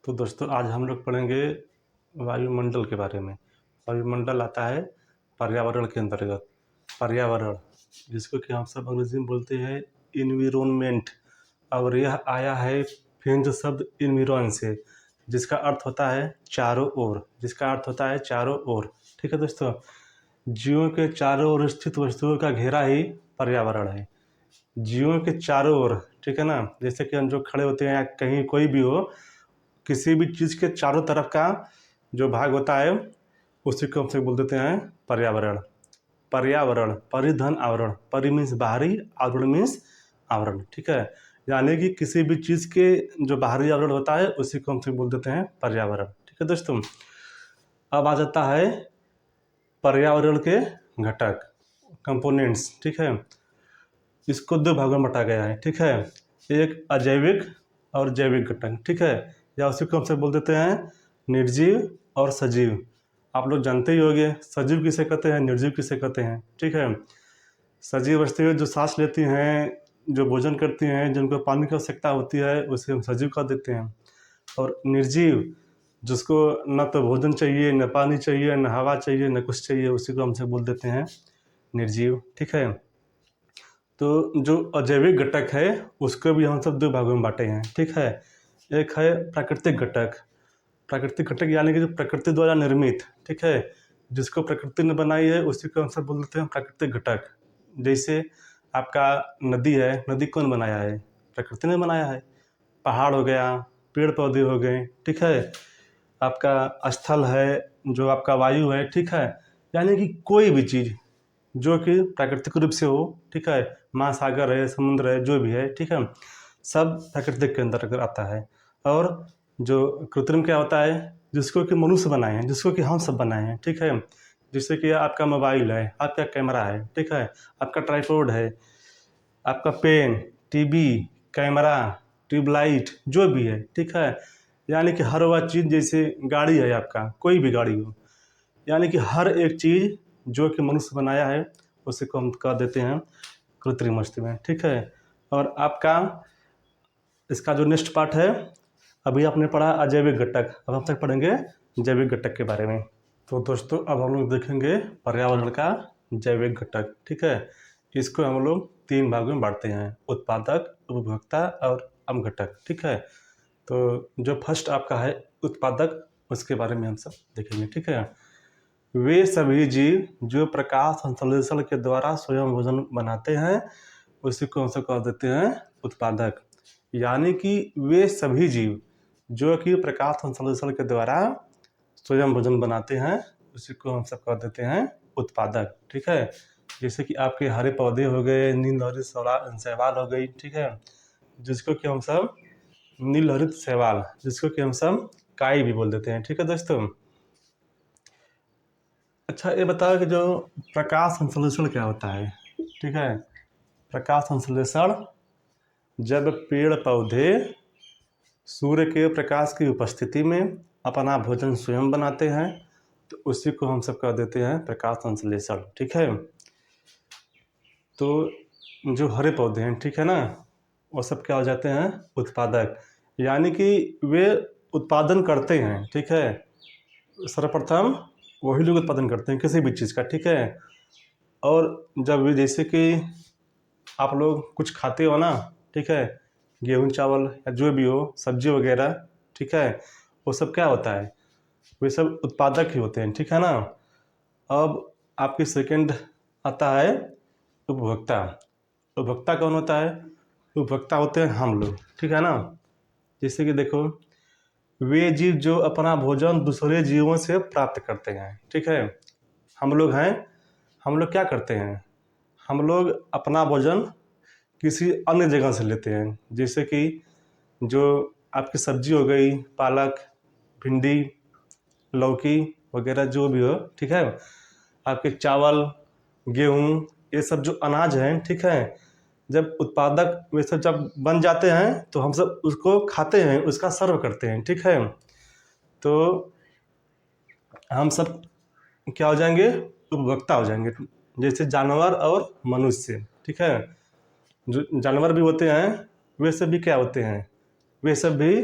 तो दोस्तों आज हम लोग पढ़ेंगे वायुमंडल के बारे में। वायुमंडल आता है पर्यावरण के अंतर्गत। पर्यावरण जिसको कि हम सब अंग्रेजी में बोलते हैं इन्विरोनमेंट, और यह आया है फ्रेंच शब्द इन्विरॉन से, जिसका अर्थ होता है चारों ओर। चारों ओर। ठीक है दोस्तों, जीवों के चारों ओर स्थित वस्तुओं का घेरा ही पर्यावरण है। जीवों के चारों ओर, ठीक है ना। जैसे कि हम जो खड़े होते हैं या कहीं कोई भी हो, किसी भी चीज़ के चारों तरफ का जो भाग होता है उसी को हमसे बोल देते हैं पर्यावरण। पर्यावरण, परिधन आवरण, परि मीन्स बाहरी, आवरण मीन्स आवरण। ठीक है, यानी कि किसी भी चीज़ के जो बाहरी आवरण होता है उसी को हमसे बोल देते हैं पर्यावरण। ठीक है दोस्तों, अब आ जाता है पर्यावरण के घटक, कंपोनेंट्स। ठीक है, इसको दो भागों में बांटा गया है। ठीक है, एक अजैविक और जैविक घटक। ठीक है, या उसी को हमसे बोल देते हैं निर्जीव और सजीव। आप लोग जानते ही होंगे सजीव किसे कहते हैं, निर्जीव किसे कहते हैं। ठीक है, सजीव वस्तुएं जो सांस लेती हैं, जो भोजन करती हैं, जिनको पानी की आवश्यकता होती है, उसे हम सजीव कह देते हैं। और निर्जीव, जिसको न तो भोजन चाहिए, न पानी चाहिए, न हवा चाहिए, न कुछ चाहिए, उसी को हमसे बोल देते हैं निर्जीव। ठीक है, तो जो अजैविक घटक है उसको भी हम सब दो भागों में बांटे हैं। ठीक है, एक है प्राकृतिक घटक। प्राकृतिक घटक यानी कि जो प्रकृति द्वारा निर्मित। ठीक है, जिसको प्रकृति ने बनाई है उसी को हम सब बोलते हैं प्राकृतिक घटक। जैसे आपका नदी है, नदी कौन बनाया है? प्रकृति ने बनाया है। पहाड़ हो गया, पेड़ पौधे हो गए। ठीक है, आपका स्थल है, जो आपका वायु है। ठीक है, यानी कि कोई भी चीज़ जो कि प्राकृतिक रूप से हो। ठीक है, महासागर है, समुद्र है, जो भी है। ठीक है, सब प्राकृतिक के अंदर आता है। और जो कृत्रिम क्या होता है, जिसको कि मनुष्य बनाए हैं, जिसको कि हम सब बनाए हैं। ठीक है, जैसे कि आपका मोबाइल है, आपका कैमरा है। ठीक है, आपका ट्राइपॉड है, आपका पेन, टीवी, कैमरा, ट्यूबलाइट, जो भी है। ठीक है, यानी कि हर वह चीज़, जैसे गाड़ी है आपका, कोई भी गाड़ी हो, यानी कि हर एक चीज़ जो कि मनुष्य बनाया है उसी को हम कह देते हैं कृत्रिम वस्तुएं। ठीक है, और आपका इसका जो नेक्स्ट पार्ट है, अभी आपने पढ़ा अजैविक घटक, अब हम तक पढ़ेंगे जैविक घटक के बारे में। तो दोस्तों अब हम लोग देखेंगे पर्यावरण का जैविक घटक। ठीक है, इसको हम लोग तीन भागों में बांटते हैं, उत्पादक, उपभोक्ता और अपघटक। ठीक है, तो जो फर्स्ट आपका है उत्पादक, उसके बारे में हम सब देखेंगे। ठीक है, वे सभी जीव जो प्रकाश संश्लेषण के द्वारा स्वयं भोजन बनाते हैं उसी को हम सब कह देते हैं उत्पादक। यानी कि वे सभी जीव जो कि प्रकाश संश्लेषण के द्वारा स्वयं भोजन बनाते हैं उसी को हम सब कह देते हैं उत्पादक। ठीक है, जैसे कि आपके हरे पौधे हो गए, नीलहरित शैवाल हो गई। ठीक है, जिसको कि हम सब नीलहरित शैवाल, जिसको कि हम सब काई भी बोल देते हैं। ठीक है दोस्तों, अच्छा ये बताओ कि जो प्रकाश संश्लेषण क्या होता है? ठीक है, प्रकाश संश्लेषण जब पेड़ पौधे सूर्य के प्रकाश की उपस्थिति में अपना भोजन स्वयं बनाते हैं तो उसी को हम सब कह देते हैं प्रकाश संश्लेषण। ठीक है, तो जो हरे पौधे हैं, ठीक है ना, वो सब क्या हो जाते हैं उत्पादक, यानी कि वे उत्पादन करते हैं। ठीक है, सर्वप्रथम वही लोग उत्पादन करते हैं किसी भी चीज़ का। ठीक है, और जब भी जैसे कि आप लोग कुछ खाते हो ना, ठीक है, गेहूँ चावल या जो भी हो, सब्जी वगैरह, ठीक है, वो सब क्या होता है, वे सब उत्पादक ही होते हैं। ठीक है ना। अब आपकी सेकंड आता है उपभोक्ता। उपभोक्ता कौन होता है? उपभोक्ता होते हैं हम लोग। ठीक है ना, जैसे कि देखो, वे जीव जो अपना भोजन दूसरे जीवों से प्राप्त करते हैं। ठीक है, हम लोग हैं, हम लोग क्या करते हैं, हम लोग अपना भोजन किसी अन्य जगह से लेते हैं। जैसे कि जो आपकी सब्जी हो गई, पालक, भिंडी, लौकी वगैरह जो भी हो। ठीक है, आपके चावल, गेहूँ, ये सब जो अनाज हैं, ठीक है, जब उत्पादक वे सब जब बन जाते हैं तो हम सब उसको खाते हैं, उसका सर्व करते हैं। ठीक है, तो हम सब क्या हो जाएंगे, उपभोक्ता हो जाएंगे, जैसे जानवर और मनुष्य। ठीक है, जो जानवर भी होते हैं वे सब भी क्या होते हैं, वे सब भी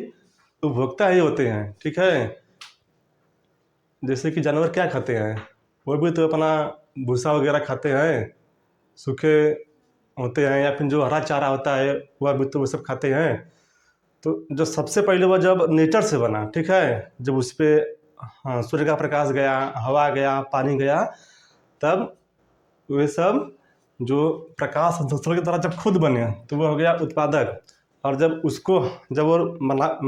उपभोक्ता ही होते हैं, ठीक है। जैसे कि जानवर क्या खाते हैं, वो भी तो अपना भूसा वगैरह खाते हैं, सूखे होते हैं, या फिर जो हरा चारा होता है वह भी तो वो सब खाते हैं। तो जो सबसे पहले वह जब नेचर से बना, ठीक है, जब उस पर हाँ सूर्य का प्रकाश गया, हवा गया, पानी गया, तब वे सब जो प्रकाश संश्लेषण की तरह जब खुद बने तो वो हो गया उत्पादक। और जब वो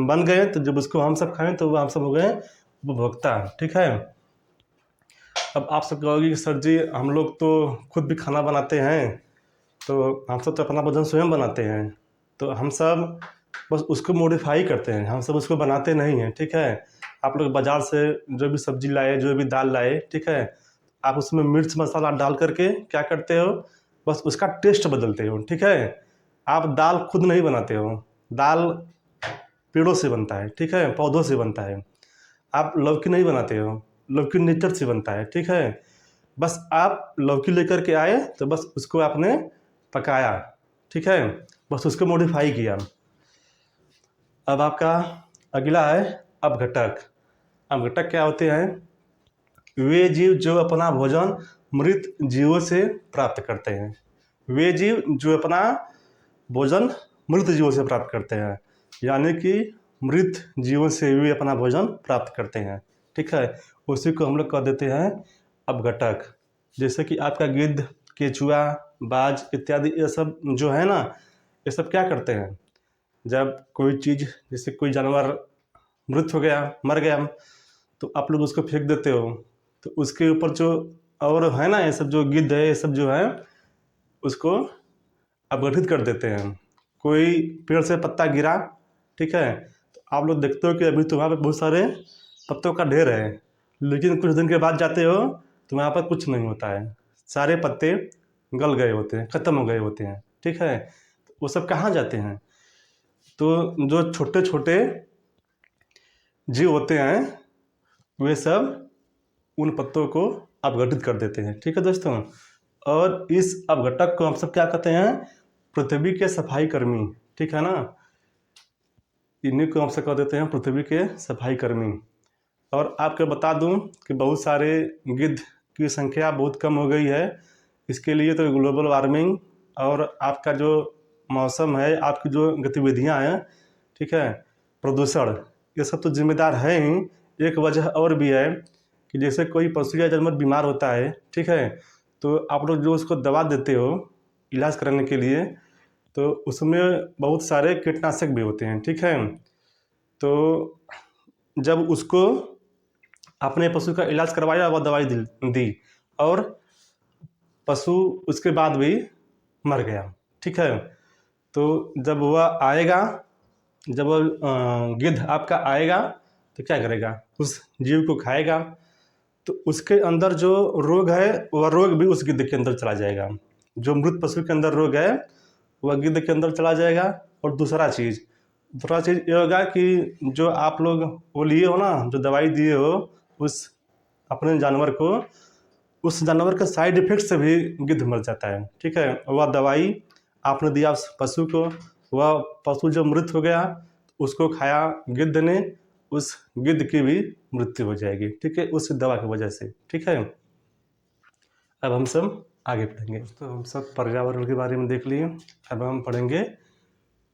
बन गए तो जब उसको हम सब खाएं तो वो हम सब हो गए उपभोक्ता, ठीक है। अब आप सब कहोगे कि सर जी हम लोग तो खुद भी खाना बनाते हैं, तो हम सब तो अपना भोजन स्वयं बनाते हैं, तो हम सब बस उसको मॉडिफाई करते हैं, हम सब उसको बनाते नहीं हैं, ठीक है। आप लोग बाज़ार से जो भी सब्जी लाए, जो भी दाल लाए, ठीक है, आप उसमें मिर्च मसाला डाल करके क्या करते हो, बस उसका टेस्ट बदलते हो, ठीक है। आप दाल खुद नहीं बनाते हो, दाल पेड़ों से बनता है, ठीक है, पौधों से बनता है। आप लौकी नहीं बनाते हो, लौकी नेचर से बनता है, ठीक है। बस आप लौकी लेकर के आए तो बस उसको आपने पकाया, ठीक है, बस उसको मॉडिफाई किया। अब आपका अगला है अपघटक। अपघटक क्या होते हैं, वे जीव जो अपना भोजन मृत जीवों से प्राप्त करते हैं। वे जीव जो अपना भोजन मृत जीवों से प्राप्त करते हैं, यानी कि मृत जीवों से वे अपना भोजन प्राप्त करते हैं, ठीक है। उसी को हम लोग कह देते हैं अपघटक। जैसे कि आपका गिद्ध, केचुआ, बाज इत्यादि ये सब जो है ना, ये सब क्या करते हैं, जब कोई चीज़ जैसे कोई जानवर मृत हो गया, मर गया, तो आप लोग उसको फेंक देते हो, तो उसके ऊपर जो और है ना, ये सब जो गिद्ध है ये सब जो है उसको अपघटित कर देते हैं। कोई पेड़ से पत्ता गिरा, ठीक है, तो आप लोग देखते हो कि अभी तो वहाँ पे बहुत सारे पत्तों का ढेर है, लेकिन कुछ दिन के बाद जाते हो तो वहाँ पर कुछ नहीं होता है, सारे पत्ते गल गए होते हैं, ख़त्म हो गए होते हैं, ठीक है। तो वो सब कहाँ जाते हैं, तो जो छोटे छोटे जीव होते हैं वे सब उन पत्तों को अपघटित कर देते हैं, ठीक है दोस्तों। और इस अपघटक को हम सब क्या कहते हैं, पृथ्वी के सफाई कर्मी, ठीक है ना। इन्हीं को हम सब कह देते हैं पृथ्वी के सफाई कर्मी। और आपको बता दूं कि बहुत सारे गिद्ध की संख्या बहुत कम हो गई है। इसके लिए तो ग्लोबल वार्मिंग और आपका जो मौसम है, आपकी जो गतिविधियां हैं, ठीक है, प्रदूषण, ये सब तो जिम्मेदार है ही। एक वजह और भी है कि जैसे कोई पशु या जानवर बीमार होता है, ठीक है, तो आप लोग जो उसको दवा देते हो इलाज कराने के लिए, तो उसमें बहुत सारे कीटनाशक भी होते हैं, ठीक है। तो जब उसको अपने पशु का इलाज करवाया, वह दवाई दी और पशु उसके बाद भी मर गया, ठीक है। तो जब वह आएगा, जब वह गिद्ध आपका आएगा तो क्या करेगा, उस जीव को खाएगा, तो उसके अंदर जो रोग है वह रोग भी उस गिद्ध के अंदर चला जाएगा। जो मृत पशु के अंदर रोग है वह गिद्ध के अंदर चला जाएगा। और दूसरा चीज़ ये होगा कि जो आप लोग वो लिए हो ना, जो दवाई दिए हो उस अपने जानवर को, उस जानवर के साइड इफेक्ट से भी गिद्ध मर जाता है, ठीक है। वह दवाई आपने दिया उस पशु को, वह पशु जब मृत हो गया उसको खाया गिद्ध ने, उस गिद्ध की भी मृत्यु हो जाएगी, ठीक है, उस दवा की वजह से, ठीक है। अब हम सब आगे पढ़ेंगे। तो हम सब पर्यावरण के बारे में देख लिए, अब हम पढ़ेंगे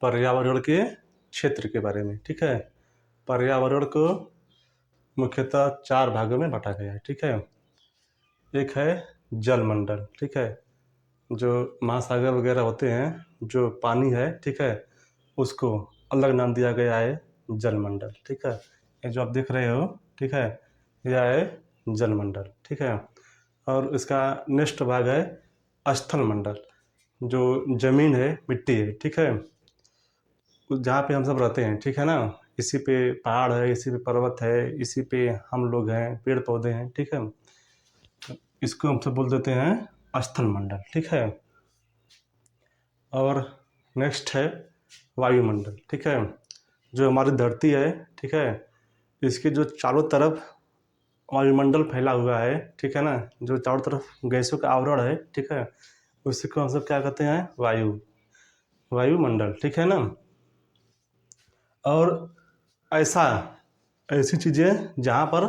पर्यावरण के क्षेत्र के बारे में, ठीक है। पर्यावरण को मुख्यतः 4 भागों में बांटा गया है, ठीक है। एक है जलमंडल, ठीक है, जो महासागर वगैरह होते हैं, जो पानी है, ठीक है, उसको अलग नाम दिया गया है जलमंडल, ठीक है। ये जो आप देख रहे हो, ठीक है, यह है जलमंडल, ठीक है। और इसका नेक्स्ट भाग है स्थल मंडल, जो जमीन है, मिट्टी है, ठीक है, जहाँ पे हम सब रहते हैं, ठीक है ना। इसी पे पहाड़ है, इसी पे पर्वत है, इसी पे हम लोग हैं, पेड़ पौधे हैं, ठीक है। इसको हम सब बोल देते हैं स्थल मंडल, ठीक है। और नेक्स्ट है वायुमंडल, ठीक है, जो हमारी धरती है, ठीक है, इसके जो चारों तरफ वायुमंडल फैला हुआ है, ठीक है ना, जो चारों तरफ गैसों का आवरण है, ठीक है, उसी को हम सब क्या कहते हैं, वायुमंडल, ठीक है ना। और ऐसी चीज़ें जहाँ पर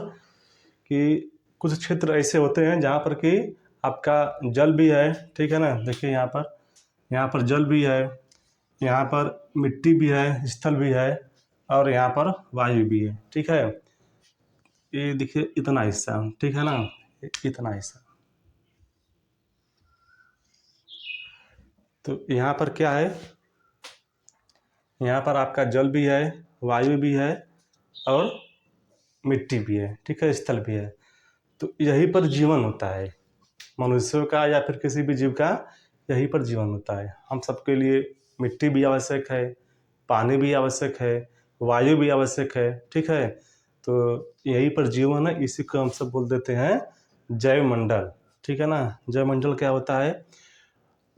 कि कुछ क्षेत्र ऐसे होते हैं जहाँ पर कि आपका जल भी है, ठीक है ना। देखिए यहाँ पर जल भी है, यहाँ पर मिट्टी भी है, स्थल भी है, और यहाँ पर वायु भी है, ठीक है। ये देखिए इतना हिस्सा, ठीक है ना, इतना हिस्सा। तो यहाँ पर क्या है, यहाँ पर आपका जल भी है, वायु भी है, और मिट्टी भी है, ठीक है, स्थल भी है। तो यहीं पर जीवन होता है मनुष्यों का या फिर किसी भी जीव का, यहीं पर जीवन होता है। हम सबके लिए मिट्टी भी आवश्यक है, पानी भी आवश्यक है, वायु भी आवश्यक है, ठीक है। तो यहीं पर जीवन है, इसी को हम सब बोल देते हैं जैवमंडल, ठीक है ना। जैवमंडल क्या होता है,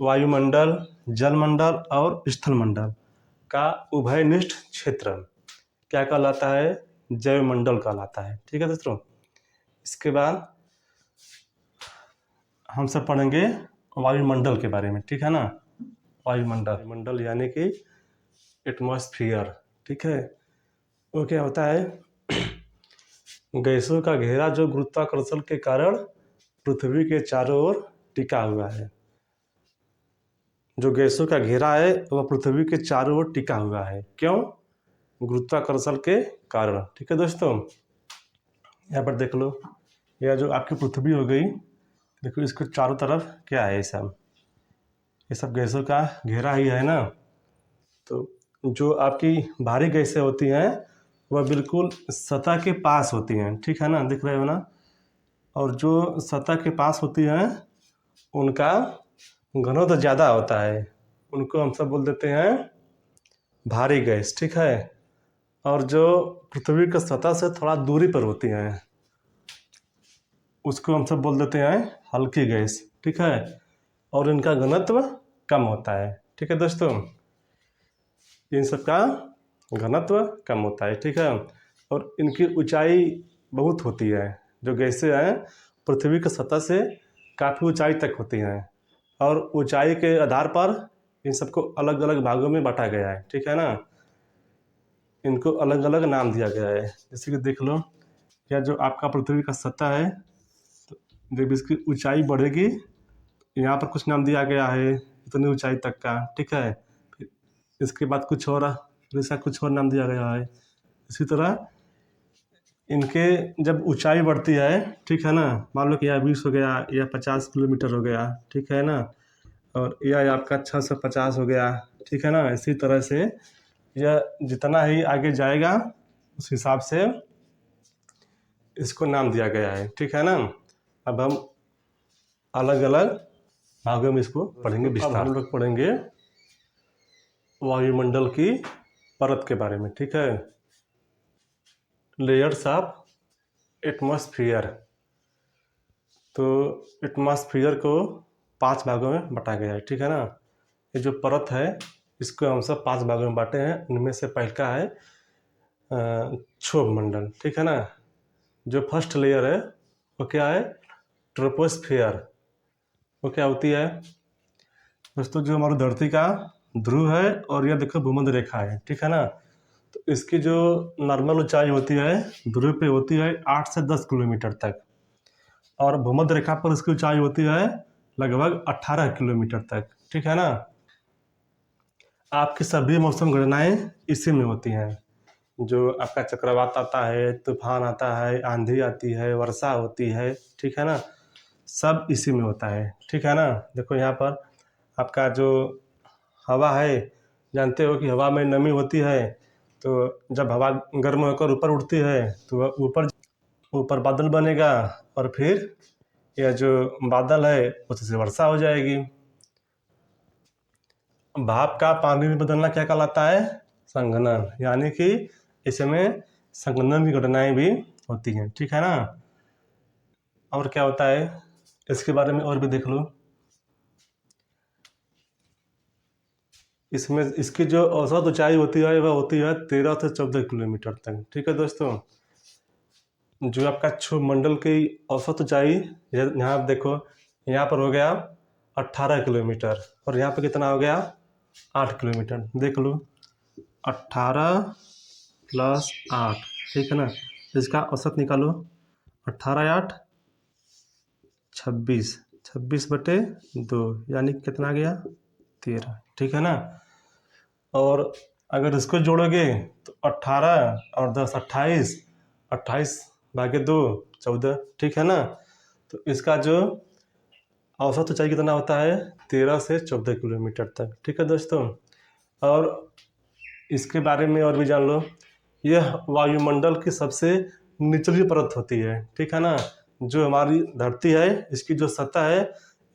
वायुमंडल, जलमंडल और स्थलमंडल का उभयनिष्ठ क्षेत्र क्या कहलाता है, जैवमंडल कहलाता है, ठीक है दोस्तों। इसके बाद हम सब पढ़ेंगे वायुमंडल के बारे में, ठीक है ना। वायुमंडल यानी कि एटमॉस्फेयर, ठीक है। वो क्या होता है, गैसों का घेरा जो गुरुत्वाकर्षण के कारण पृथ्वी के चारों ओर टिका हुआ है। जो गैसों का घेरा है वह पृथ्वी के चारों ओर टिका हुआ है, क्यों, गुरुत्वाकर्षण के कारण, ठीक है दोस्तों। यहाँ पर देख लो, यह जो आपकी पृथ्वी हो गई, देखो इसके चारों तरफ क्या है, ये सब गैसों का घेरा ही है ना। तो जो आपकी भारी गैसें होती हैं वह बिल्कुल सतह के पास होती हैं, ठीक है ना, दिख रहे हो ना। और जो सतह के पास होती हैं उनका घनत्व ज़्यादा होता है, उनको हम सब बोल देते हैं भारी गैस, ठीक है। और जो पृथ्वी की सतह से थोड़ा दूरी पर होती हैं उसको हम सब बोल देते हैं हल्की गैस, ठीक है। और इनका घनत्व कम होता है, ठीक है दोस्तों। इन सब का घनत्व कम होता है, ठीक है। और इनकी ऊंचाई बहुत होती है, जो गैसें हैं पृथ्वी की सतह से काफ़ी ऊंचाई तक होती हैं, और ऊंचाई के आधार पर इन सबको अलग अलग भागों में बांटा गया है, ठीक है ना। इनको अलग अलग नाम दिया गया है, जैसे कि देख लो, या जो आपका पृथ्वी का सतह है, तो जब इसकी ऊंचाई बढ़ेगी, यहाँ पर कुछ नाम दिया गया है इतनी ऊंचाई तक का, ठीक है। फिर इसके बाद कुछ और, फिर ऐसा कुछ और नाम दिया गया है। इसी तरह इनके जब ऊंचाई बढ़ती है, ठीक है ना, मान लो कि यह 20 हो गया या 50 किलोमीटर हो गया, ठीक है ना, और यह आपका 650 हो गया, ठीक है ना। इसी तरह से यह जितना ही आगे जाएगा उस हिसाब से इसको नाम दिया गया है, ठीक है ना। अब हम अलग अलग भागों में इसको पढ़ेंगे विस्तार। अब हम लोग पढ़ेंगे वायुमंडल की परत के बारे में, ठीक है, लेयर्स ऑफ एटमॉस्फेयर। तो एटमॉस्फेयर को 5 भागों में बांटा गया है, ठीक है ना। ये जो परत है इसको हम सब 5 भागों में बांटे हैं। उनमें से पहला है क्षोभ मंडल, ठीक है ना। जो फर्स्ट लेयर है वो क्या है, ट्रोपोस्फेयर। वो क्या होती है दोस्तों, जो हमारी धरती का ध्रुव है और यह देखो भूमध्य रेखा है, ठीक है ना। तो इसकी जो नॉर्मल ऊंचाई होती है ध्रुव पे होती है 8 से 10 किलोमीटर तक, और भूमध्य रेखा पर इसकी ऊंचाई होती है लगभग 18 किलोमीटर तक, ठीक है ना। आपकी सभी मौसम गणनाएं इसी में होती हैं। जो आपका चक्रवात आता है, तूफान आता है, आंधी आती है, वर्षा होती है, ठीक है ना, सब इसी में होता है, ठीक है ना। देखो यहाँ पर आपका जो हवा है, जानते हो कि हवा में नमी होती है, तो जब हवा गर्म होकर ऊपर उठती है तो वह ऊपर ऊपर बादल बनेगा, और फिर यह जो बादल है उससे वर्षा हो जाएगी। भाप का पानी में बदलना क्या कहलाता है, संघनन, यानी कि इसमें संघनन की घटनाएं भी होती हैं, ठीक है ना। और क्या होता है इसके बारे में और भी देख लो। इसमें इसकी जो औसत ऊंचाई होती है वह होती है 13 से 14 किलोमीटर तक, ठीक है दोस्तों। जो आपका क्षोभ मंडल की औसत ऊंचाई, यहाँ आप देखो, यहाँ पर हो गया 18 किलोमीटर, और यहाँ पर कितना हो गया 8 किलोमीटर, देख लो 18 प्लस 8, ठीक है ना। इसका औसत निकालो, 18 8 26, 26/2 यानी कितना गया 13, ठीक है ना। और अगर इसको जोड़ोगे तो 18 और 10 28, 28/2 14, ठीक है ना। तो इसका जो औसत ऊंचाई कितना होता है 13 से 14 किलोमीटर तक, ठीक है दोस्तों। और इसके बारे में और भी जान लो, यह वायुमंडल की सबसे निचली परत होती है, ठीक है ना। जो हमारी धरती है इसकी जो सतह है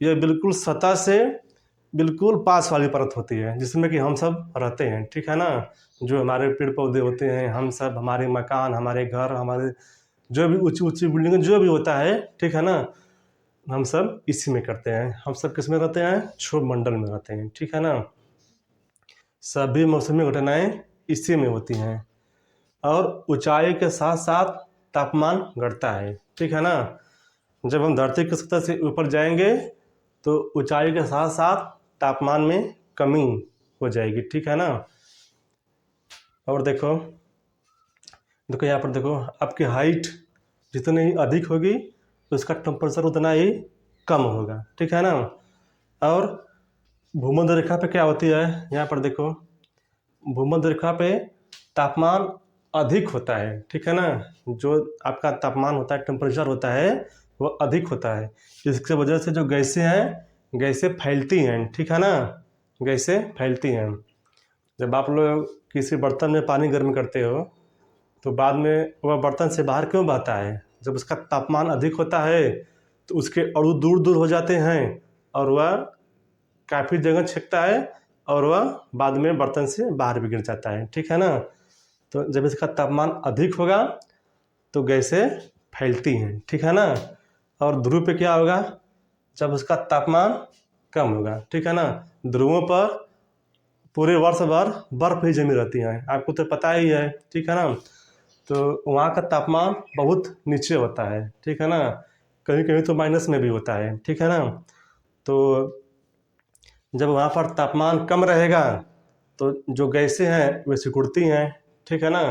यह बिल्कुल सतह से बिल्कुल पास वाली परत होती है, जिसमें कि हम सब रहते हैं, ठीक है ना। जो हमारे पेड़ पौधे होते हैं, हम सब, हमारे मकान, हमारे घर, हमारे जो भी ऊंची ऊंची बिल्डिंग जो भी होता है, ठीक है ना, हम सब इसी में करते हैं। हम सब किस में रहते हैं, क्षोभ मंडल में रहते हैं, ठीक है ना। सभी मौसमी घटनाएं इसी में होती हैं। और ऊंचाई के साथ साथ तापमान घटता है, ठीक है ना। जब हम धरती की सतह से ऊपर जाएंगे तो ऊंचाई के साथ साथ तापमान में कमी हो जाएगी, ठीक है ना। और देखो देखो यहाँ पर देखो, आपकी हाइट जितनी अधिक होगी तो उसका टेम्परेचर उतना ही कम होगा, ठीक है ना। और भूमध्य रेखा पे क्या होती है, यहाँ पर देखो, भूमध्य रेखा पे तापमान अधिक होता है, ठीक है ना। जो आपका तापमान होता है, टेम्परेचर होता है, वो अधिक होता है। इसकी वजह से जो गैसें हैं, गैसें फैलती हैं, ठीक है ना। गैसें फैलती हैं। जब आप लोग किसी बर्तन में पानी गर्म करते हो तो बाद में वह बर्तन से बाहर क्यों बहता है, जब उसका तापमान अधिक होता है तो उसके अणु दूर दूर हो जाते हैं और वह काफ़ी जगह छेकता है और वह बाद में बर्तन से बाहर भी गिर जाता है, ठीक है ना। तो जब इसका तापमान अधिक होगा तो गैसें फैलती हैं, ठीक है ना। और ध्रुव पे क्या होगा, जब उसका तापमान कम होगा, ठीक है ना। ध्रुवों पर पूरे वर्ष भर बर्फ ही जमी रहती है, आपको तो पता ही है, ठीक है ना। तो वहाँ का तापमान बहुत नीचे होता है, ठीक है ना। कहीं कहीं तो माइनस में भी होता है, ठीक है ना। तो जब वहाँ पर तापमान कम रहेगा तो जो गैसें हैं वे सिकुड़ती हैं, ठीक है ना।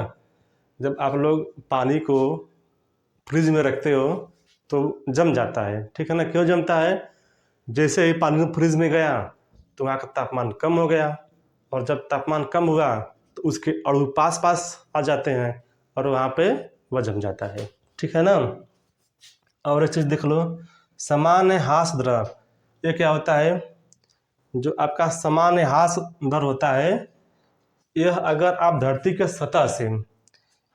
जब आप लोग पानी को फ्रिज में रखते हो तो जम जाता है, ठीक है ना। क्यों जमता है, जैसे ही पानी फ्रिज में गया तो वहाँ का तापमान कम हो गया, और जब तापमान कम हुआ तो उसके अणु पास पास आ जाते हैं और वहाँ पे वह जम जाता है, ठीक है ना। और एक चीज़ देख लो, सामान्य ह्रास दर, ये क्या होता है, जो आपका सामान्य ह्रास दर होता है, यह अगर आप धरती के सतह से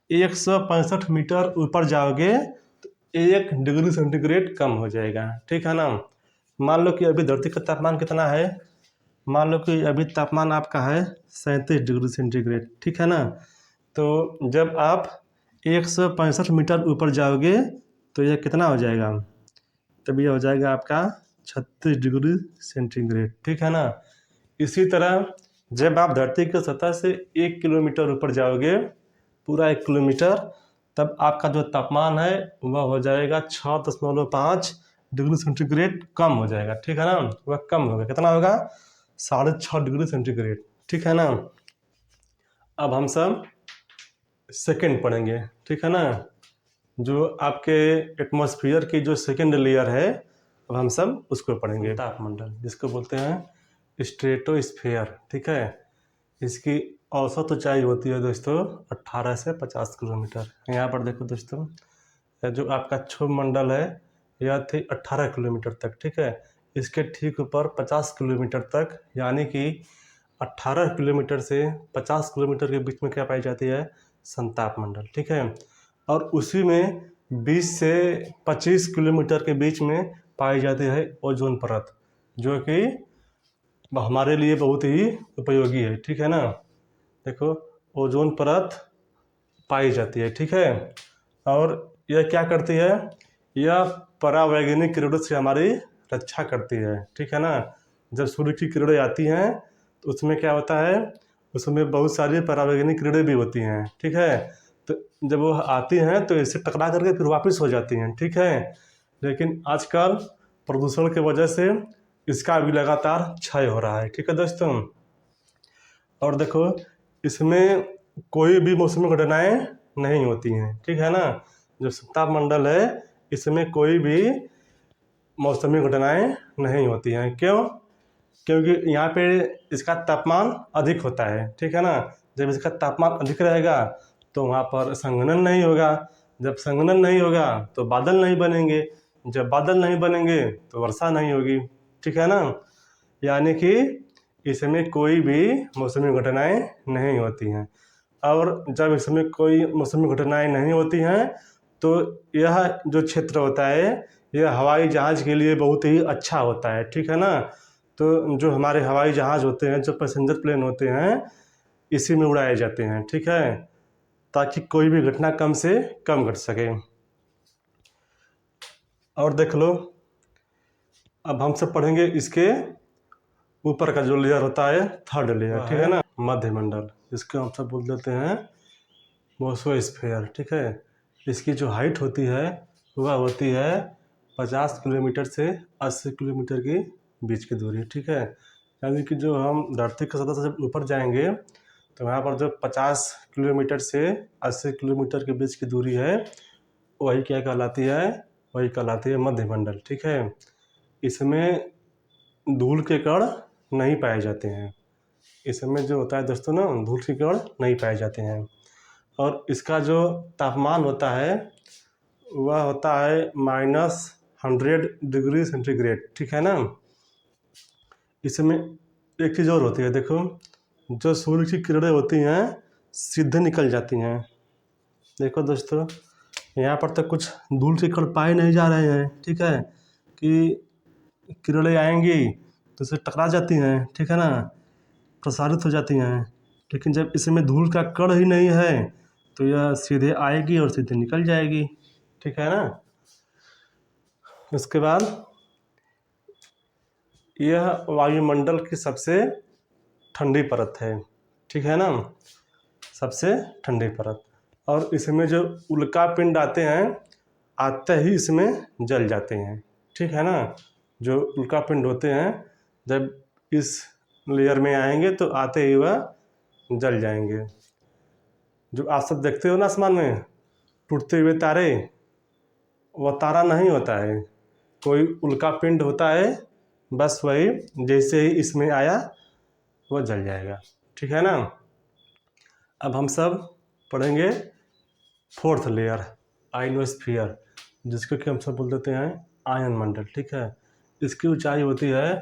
165 मीटर ऊपर जाओगे तो 1 डिग्री सेंटीग्रेड कम हो जाएगा, ठीक है ना। मान लो कि अभी धरती का तापमान कितना है, मान लो कि अभी तापमान आपका है 37 डिग्री सेंटीग्रेड, ठीक है ना। तो जब आप 165 मीटर ऊपर जाओगे तो यह कितना हो जाएगा, तब यह हो जाएगा आपका 36 डिग्री सेंटीग्रेड, ठीक है ना। इसी तरह जब आप धरती की सतह से 1 किलोमीटर ऊपर जाओगे, पूरा 1 किलोमीटर, तब आपका जो तापमान है वह हो जाएगा 6.5 डिग्री सेंटीग्रेड कम हो जाएगा, ठीक है ना। वह कम होगा, कितना होगा, 6.5 डिग्री सेंटीग्रेड, ठीक है ना। अब हम सब सेकंड पढ़ेंगे, ठीक है ना। जो आपके एटमॉस्फेयर की जो सेकंड लेयर है, अब हम सब उसको पढ़ेंगे। तापमंडल जिसको बोलते हैं स्ट्रेटोस्फेयर, ठीक है। इसकी औसत ऊंचाई होती है दोस्तों 18 से 50 किलोमीटर। यहाँ पर देखो दोस्तों, जो आपका क्षोभ मंडल है यह थी 18 किलोमीटर तक, ठीक है। इसके ठीक ऊपर 50 किलोमीटर तक, यानी कि 18 किलोमीटर से 50 किलोमीटर के बीच में क्या पाई जाती है, संताप मंडल, ठीक है। और उसी में 20 से 25 किलोमीटर के बीच में पाई जाती है ओजोन परत, जो कि हमारे लिए बहुत ही उपयोगी है, ठीक है ना। देखो, ओजोन परत पाई जाती है, ठीक है। और यह क्या करती है, यह परावैंगनिक किरणों से हमारी रक्षा करती है, ठीक है ना। जब सूर्य की किरणें आती हैं तो उसमें क्या होता है, उसमें बहुत सारी परावैंगनिक किरणें भी होती हैं, ठीक है। तो जब वो आती हैं तो इससे टकरा करके फिर वापस हो जाती हैं, ठीक है। लेकिन आजकल प्रदूषण की वजह से इसका भी लगातार क्षय हो रहा है, ठीक है दोस्तों। और देखो, इसमें कोई भी मौसमी घटनाएं नहीं होती हैं, ठीक है ना। जो तापमंडल है इसमें कोई भी मौसमी घटनाएं नहीं होती हैं। क्यों? क्योंकि यहाँ पे इसका तापमान अधिक होता है, ठीक है ना। जब इसका तापमान अधिक रहेगा तो वहाँ पर संघनन नहीं होगा। जब संघनन नहीं होगा तो बादल नहीं बनेंगे। जब बादल नहीं बनेंगे तो वर्षा नहीं होगी, ठीक है ना। यानी कि इसमें कोई भी मौसमी घटनाएं नहीं होती हैं। और जब इसमें कोई मौसमी घटनाएं नहीं होती हैं तो यह जो क्षेत्र होता है यह हवाई जहाज़ के लिए बहुत ही अच्छा होता है, ठीक है ना। तो जो हमारे हवाई जहाज़ होते हैं, जो पैसेंजर प्लेन होते हैं, इसी में उड़ाए जाते हैं, ठीक है, ताकि कोई भी घटना कम से कम घट सके। और देख लो, अब हम सब पढ़ेंगे इसके ऊपर का जो लेयर होता है, थर्ड लेयर, ठीक है ना, मध्यमंडल, जिसको हम सब बोल देते हैं मेसोस्फीयर, ठीक है। इसकी जो हाइट होती है वह होती है 50 किलोमीटर से 80 किलोमीटर की बीच की दूरी, ठीक है। यानी कि जो हम धरती की सतह से ऊपर जाएंगे तो यहाँ पर जो 50 किलोमीटर से 80 किलोमीटर के बीच की दूरी है वही क्या कहलाती है? वही कहलाती है मध्यमंडल, ठीक है। इसमें धूल के कण नहीं पाए जाते हैं। इसमें जो होता है दोस्तों ना, धूल के कण नहीं पाए जाते हैं। और इसका जो तापमान होता है वह होता है -100 डिग्री सेंटीग्रेड, ठीक है ना। इसमें एक चीज़ और होती है, देखो, जो सूर्य की किरणें होती हैं सीधे निकल जाती हैं। देखो दोस्तों, यहाँ पर तो कुछ धूल के कण पाए नहीं जा रहे हैं, ठीक है, कि किरणें आएंगी तो इससे टकरा जाती हैं, ठीक है ना, प्रसारित हो जाती हैं। लेकिन जब इसमें धूल का कण ही नहीं है तो यह सीधे आएगी और सीधे निकल जाएगी, ठीक है ना। उसके बाद यह वायुमंडल की सबसे ठंडी परत है, ठीक है ना, सबसे ठंडी परत। और इसमें जो उल्का पिंड आते हैं आते ही इसमें जल जाते हैं, ठीक है ना। जो उल्का पिंड होते हैं जब इस लेयर में आएंगे तो आते ही वह जल जाएंगे। जो आप सब देखते हो ना आसमान में टूटते हुए तारे, वह तारा नहीं होता है, कोई उल्का पिंड होता है, बस वही जैसे ही इसमें आया वो जल जाएगा, ठीक है ना। अब हम सब पढ़ेंगे फोर्थ लेयर, आयनोस्फीयर, जिसको कि हम सब बोल देते हैं आयन मंडल, ठीक है। इसकी ऊंचाई होती है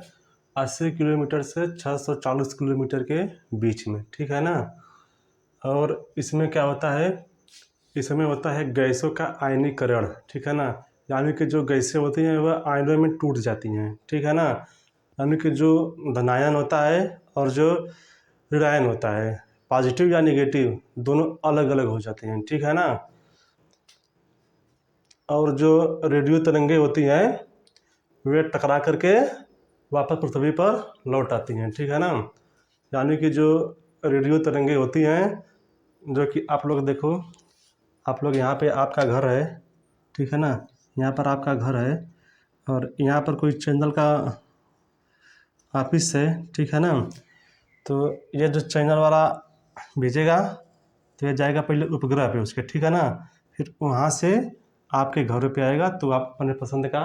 80 किलोमीटर से 640 किलोमीटर के बीच में, ठीक है ना। और इसमें क्या होता है? इसमें होता है गैसों का आयनीकरण, ठीक है ना। यानी कि जो गैसें होती हैं वह आयनों में टूट जाती हैं, ठीक है ना। यानी कि जो धनायन होता है और जो ऋणायन होता है, पॉजिटिव या नेगेटिव, दोनों अलग अलग हो जाते हैं, ठीक है ना। और जो रेडियो तरंगे होती हैं वे टकरा करके वापस पृथ्वी पर लौट आती हैं, ठीक है ना। यानी कि जो रेडियो तरंगे होती हैं, जो कि आप लोग देखो, आप लोग यहाँ पे आपका घर है, ठीक है ना, यहाँ पर आपका घर है और यहाँ पर कोई चैनल का ऑफिस है, ठीक है ना। तो ये जो चैनल वाला भेजेगा तो ये जाएगा पहले उपग्रह पे उसके, ठीक है ना। फिर वहाँ से आपके घर पे आएगा तो आप अपने पसंद का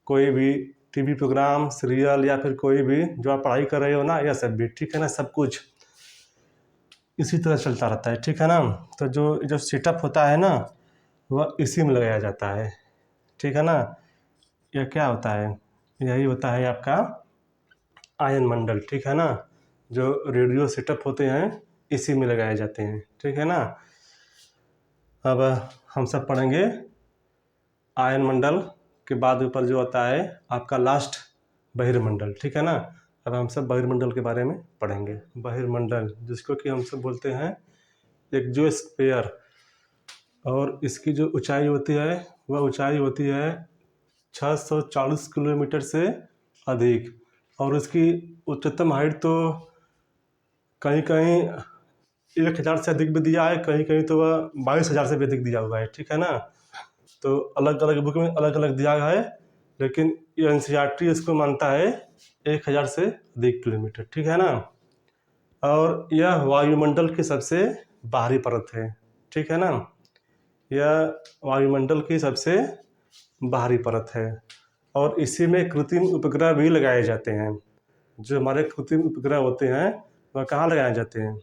कोई भी टीवी प्रोग्राम, सीरियल या फिर कोई भी जो आप पढ़ाई कर रहे हो ना, यह सब भी, ठीक है ना, सब कुछ इसी तरह चलता रहता है, ठीक है ना। तो जो सेटअप होता है ना वह इसी में लगाया जाता है, ठीक है ना। यह क्या होता है? यही होता है आपका आयन मंडल, ठीक है ना। जो रेडियो सेटअप होते हैं इसी में लगाए जाते हैं, ठीक है ना। अब हम सब पढ़ेंगे आयन मंडल के बाद ऊपर जो होता है आपका लास्ट बहिर्मंडल, ठीक है ना। अब हम सब बहिर्मंडल के बारे में पढ़ेंगे। बहिर्मंडल, जिसको कि हम सब बोलते हैं एक्सोस्फीयर, और इसकी जो ऊंचाई होती है वह ऊंचाई होती है 640 किलोमीटर से अधिक। और उसकी उच्चतम हाइट तो कहीं कहीं 1000 से अधिक भी दिया है, कहीं कहीं तो वह 22,000 से भी अधिक दिया हुआ है, ठीक है ना। तो अलग अलग बुक में अलग अलग दिया है, लेकिन ये एनसीईआरटी इसको मानता है 1000 से अधिक किलोमीटर, ठीक है ना। और यह वायुमंडल की सबसे बाहरी परत है, ठीक है ना। यह वायुमंडल की सबसे बाहरी परत है और इसी में कृत्रिम उपग्रह भी लगाए जाते हैं। जो हमारे कृत्रिम उपग्रह होते हैं वह कहाँ लगाए जाते हैं,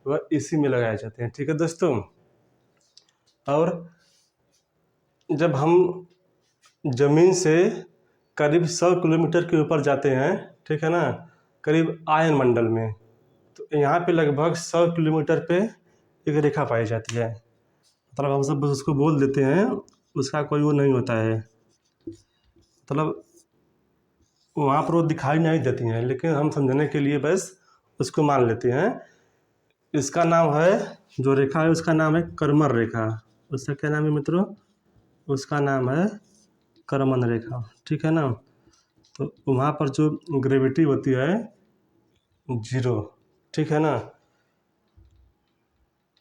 वह इसी में लगाए जाते हैं, ठीक है दोस्तों। और जब हम ज़मीन से करीब 100 किलोमीटर के ऊपर जाते हैं, ठीक है ना, करीब आयन मंडल में, तो यहाँ पे लगभग 100 किलोमीटर पे एक रेखा पाई जाती है। मतलब हम सब बस उसको बोल देते हैं, उसका कोई वो नहीं होता है, मतलब वहाँ पर वो दिखाई नहीं देती हैं, लेकिन हम समझने के लिए बस उसको मान लेते हैं। इसका नाम है, जो रेखा है उसका नाम है करमर रेखा। उसका क्या नाम है मित्रों, उसका नाम है करमन रेखा, ठीक है ना। तो वहाँ पर जो ग्रेविटी होती है 0, ठीक है ना,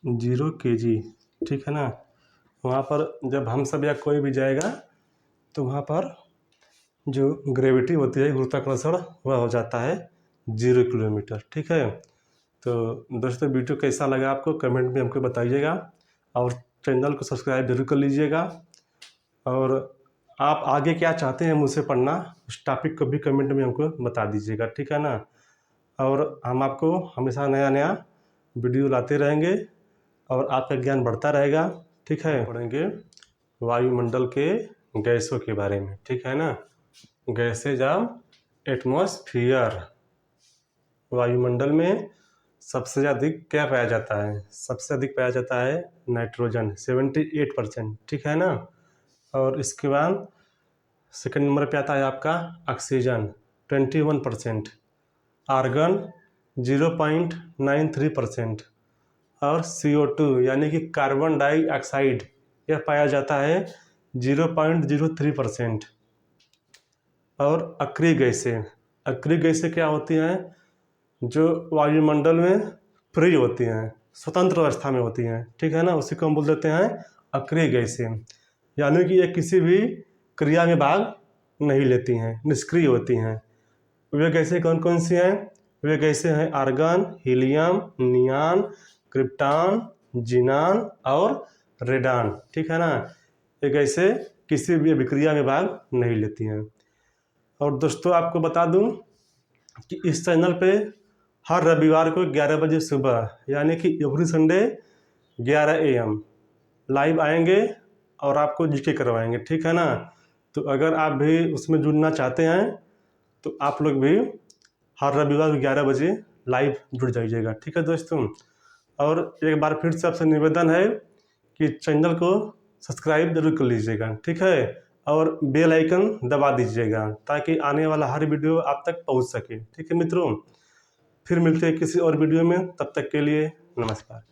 0 kg, ठीक है ना। वहाँ पर जब हम सब या कोई भी जाएगा तो वहाँ पर जो ग्रेविटी होती है, गुरुत्वाकर्षण, वह हो जाता है 0 किलोमीटर, ठीक है। तो दोस्तों वीडियो कैसा लगा आपको कमेंट में हमको बताइएगा और चैनल को सब्सक्राइब जरूर कर लीजिएगा। और आप आगे क्या चाहते हैं मुझसे पढ़ना, उस टॉपिक को भी कमेंट में हमको बता दीजिएगा, ठीक है ना। और हम आपको हमेशा नया नया वीडियो लाते रहेंगे और आपका ज्ञान बढ़ता रहेगा, ठीक है। पढ़ेंगे वायुमंडल के गैसों के बारे में, ठीक है ना। गैसेज ऑफ एटमॉस्फेयर, वायुमंडल में सबसे अधिक क्या पाया जाता है, सबसे अधिक पाया जाता है नाइट्रोजन 78%, ठीक है ना। और इसके बाद सेकंड नंबर पे आता है आपका ऑक्सीजन 21%, आर्गन 0.93% और CO2 यानी कि कार्बन डाइऑक्साइड यह पाया जाता है 0.03%। और अक्रिय गैसें क्या होती हैं, जो वायुमंडल में फ्री होती हैं, स्वतंत्र अवस्था में होती हैं, ठीक है ना। उसी को हम बोल देते हैं अक्रिय गैसें, यानी कि ये किसी भी क्रिया में भाग नहीं लेती हैं, निष्क्रिय होती हैं। वे गैसें कौन कौन सी हैं, वे गैसें हैं आर्गन, हीलियम, नियान, क्रिप्टॉन, जिनान और रेडान, ठीक है ना। ये गैसें किसी भी अभिक्रिया में भाग नहीं लेती हैं। और दोस्तों आपको बता दूं कि इस चैनल पे हर रविवार को 11 बजे सुबह यानी कि एवरी संडे 11 AM लाइव आएंगे और आपको जीके करवाएंगे, ठीक है ना। तो अगर आप भी उसमें जुड़ना चाहते हैं तो आप लोग भी हर रविवार 11 बजे लाइव जुड़ जाइएगा, ठीक है दोस्तों। और एक बार फिर से आपसे निवेदन है कि चैनल को सब्सक्राइब जरूर कर लीजिएगा, ठीक है। और बेल आइकन दबा दीजिएगा ताकि आने वाला हर वीडियो आप तक पहुंच सके, ठीक है मित्रों। फिर मिलते हैं किसी और वीडियो में, तब तक के लिए नमस्कार।